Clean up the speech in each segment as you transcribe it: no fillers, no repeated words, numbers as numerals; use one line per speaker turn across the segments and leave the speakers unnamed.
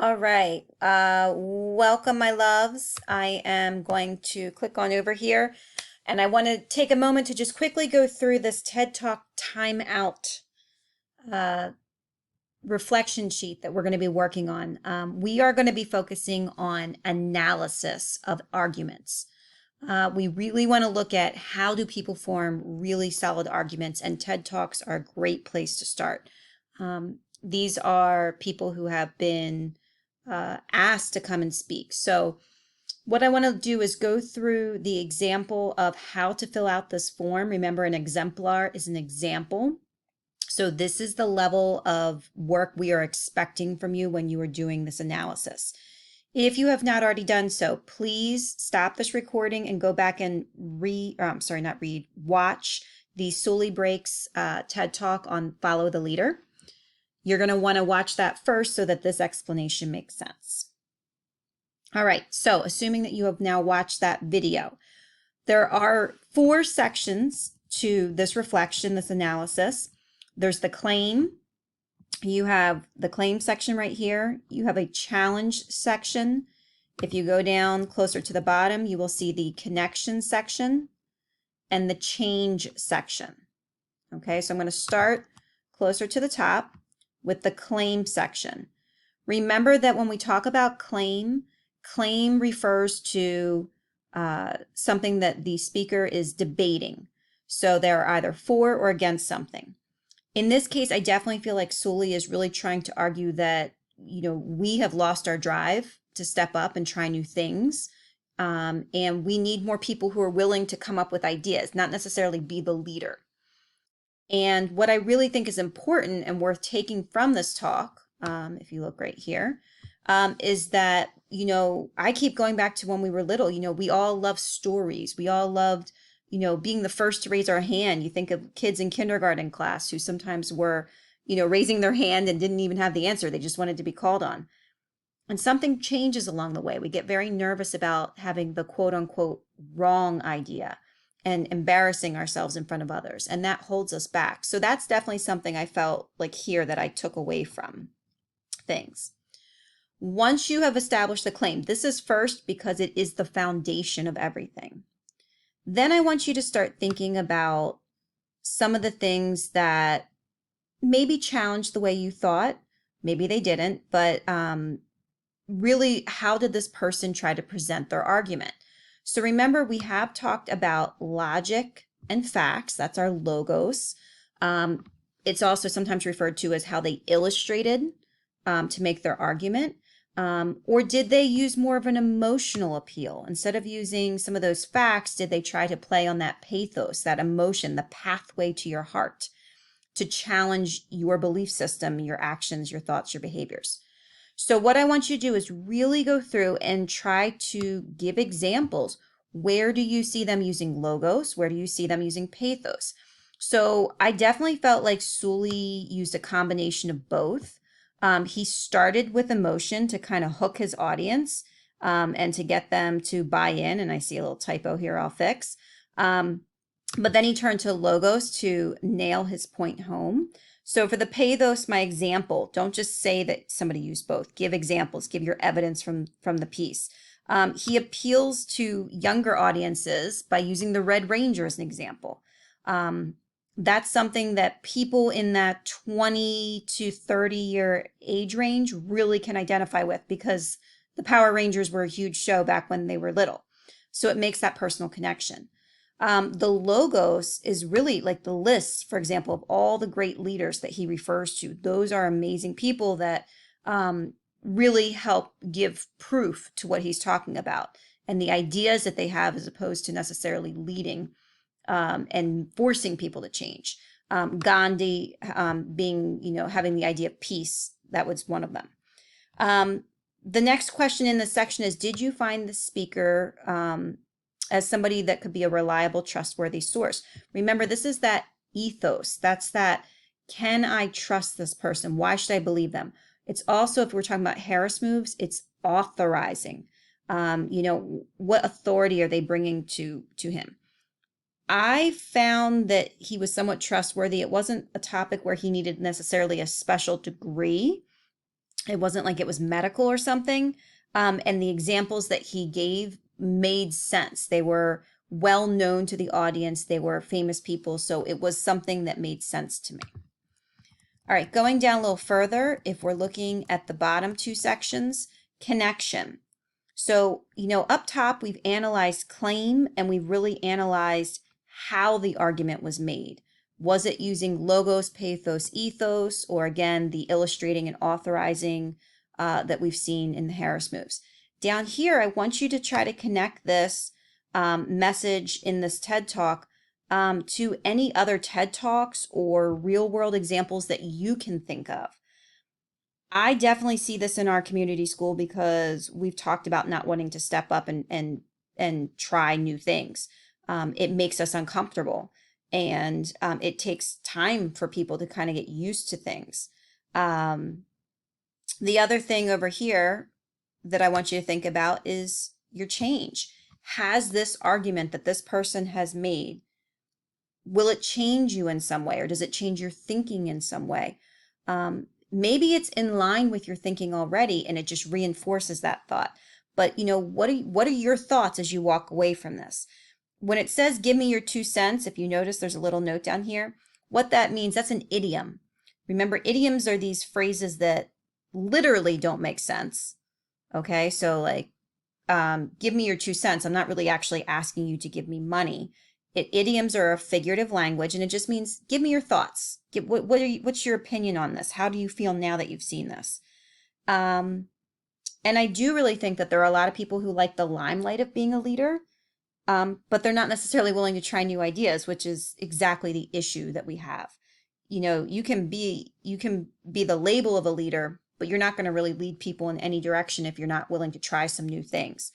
All right. Welcome, my loves. I am going to click on over here and I want to take a moment to just quickly go through this TED Talk timeout uh, reflection sheet that we're going to be working on. We are going to be focusing on analysis of arguments. We really want to look at how do people form really solid arguments, and TED Talks are a great place to start. These are people who have been asked to come and speak. So what I want to do is go through the example of how to fill out this form. Remember, an exemplar is an example. So this is the level of work we are expecting from you when you are doing this analysis. If you have not already done so, please stop this recording and go back and watch the Sully Breaks TED Talk on Follow the Leader. You're going to want to watch that first so that this explanation makes sense. All right, so assuming that you have now watched that video, there are 4 sections to this reflection, this analysis. There's the claim. You have the claim section right here. You have a challenge section. If you go down closer to the bottom, you will see the connection section and the change section. Okay, so I'm going to start closer to the top with the claim section. Remember that when we talk about claim refers to something that the speaker is debating. So they're either for or against something. In this case, I definitely feel like Sully is really trying to argue that, we have lost our drive to step up and try new things. And we need more people who are willing to come up with ideas, not necessarily be the leader. And what I really think is important and worth taking from this talk, if you look right here, is that, I keep going back to when we were little. We all love stories. We all loved, being the first to raise our hand. You think of kids in kindergarten class who sometimes were, raising their hand and didn't even have the answer. They just wanted to be called on. And something changes along the way. We get very nervous about having the quote unquote wrong idea and embarrassing ourselves in front of others. And that holds us back. So that's definitely something I felt like here that I took away from things. Once you have established the claim, this is first because it is the foundation of everything. Then I want you to start thinking about some of the things that maybe challenged the way you thought. Maybe they didn't, but really, how did this person try to present their argument? So remember, we have talked about logic and facts. That's our logos. It's also sometimes referred to as how they illustrated to make their argument. Or did they use more of an emotional appeal? Instead of using some of those facts, did they try to play on that pathos, that emotion, the pathway to your heart, to challenge your belief system, your actions, your thoughts, your behaviors? So what I want you to do is really go through and try to give examples. Where do you see them using logos? Where do you see them using pathos? So I definitely felt like Sully used a combination of both. He started with emotion to kind of hook his audience and to get them to buy in. And I see a little typo here I'll fix. But then he turned to logos to nail his point home. So for the pathos, my example, don't just say that somebody used both. Give examples, give your evidence from the piece. He appeals to younger audiences by using the Red Ranger as an example. That's something that people in that 20 to 30 year age range really can identify with, because the Power Rangers were a huge show back when they were little. So it makes that personal connection. The logos is really like the lists, for example, of all the great leaders that he refers to. Those are amazing people that really help give proof to what he's talking about and the ideas that they have, as opposed to necessarily leading and forcing people to change. Gandhi being, having the idea of peace, that was one of them. The next question in this section is, did you find the speaker as somebody that could be a reliable, trustworthy source? Remember, this is that ethos. That's that, can I trust this person? Why should I believe them? It's also, if we're talking about Harris moves, it's authorizing. What authority are they bringing to him? I found that he was somewhat trustworthy. It wasn't a topic where he needed necessarily a special degree. It wasn't like it was medical or something. And the examples that he gave made sense. They were well known to the audience. They were famous people. So it was something that made sense to me. All right, going down a little further, if we're looking at the bottom two sections, connection. So, up top, we've analyzed claim and we've really analyzed how the argument was made. Was it using logos, pathos, ethos, or again, the illustrating and authorizing that we've seen in the Harris moves? Down here, I want you to try to connect this message in this TED Talk to any other TED Talks or real world examples that you can think of. I definitely see this in our community school because we've talked about not wanting to step up and try new things. It makes us uncomfortable, and it takes time for people to kind of get used to things. The other thing over here that I want you to think about is your change. Has this argument that this person has made, will it change you in some way, or does it change your thinking in some way? Maybe it's in line with your thinking already and it just reinforces that thought. But what are your thoughts as you walk away from this? When it says give me your 2 cents, if you notice there's a little note down here, what that means, that's an idiom. Remember, idioms are these phrases that literally don't make sense. Okay, so like give me your 2 cents. I'm not really actually asking you to give me money. Idioms are a figurative language, and it just means give me your thoughts. What's your opinion on this? How do you feel now that you've seen this? And I do really think that there are a lot of people who like the limelight of being a leader, but they're not necessarily willing to try new ideas, which is exactly the issue that we have. You can be the label of a leader, but you're not going to really lead people in any direction if you're not willing to try some new things.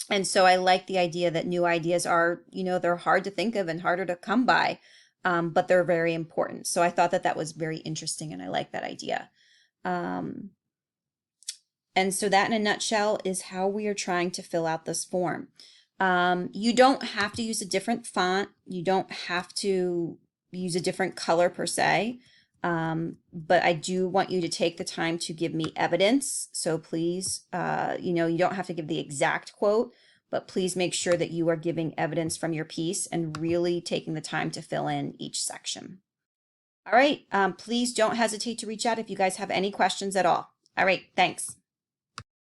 And so I like the idea that new ideas are, they're hard to think of and harder to come by, but they're very important. So I thought that was very interesting, and I like that idea. And so that in a nutshell is how we are trying to fill out this form. You don't have to use a different font. You don't have to use a different color per se. But I do want you to take the time to give me evidence. So please, you don't have to give the exact quote, but please make sure that you are giving evidence from your piece and really taking the time to fill in each section. All right. Please don't hesitate to reach out if you guys have any questions at all. All right. Thanks.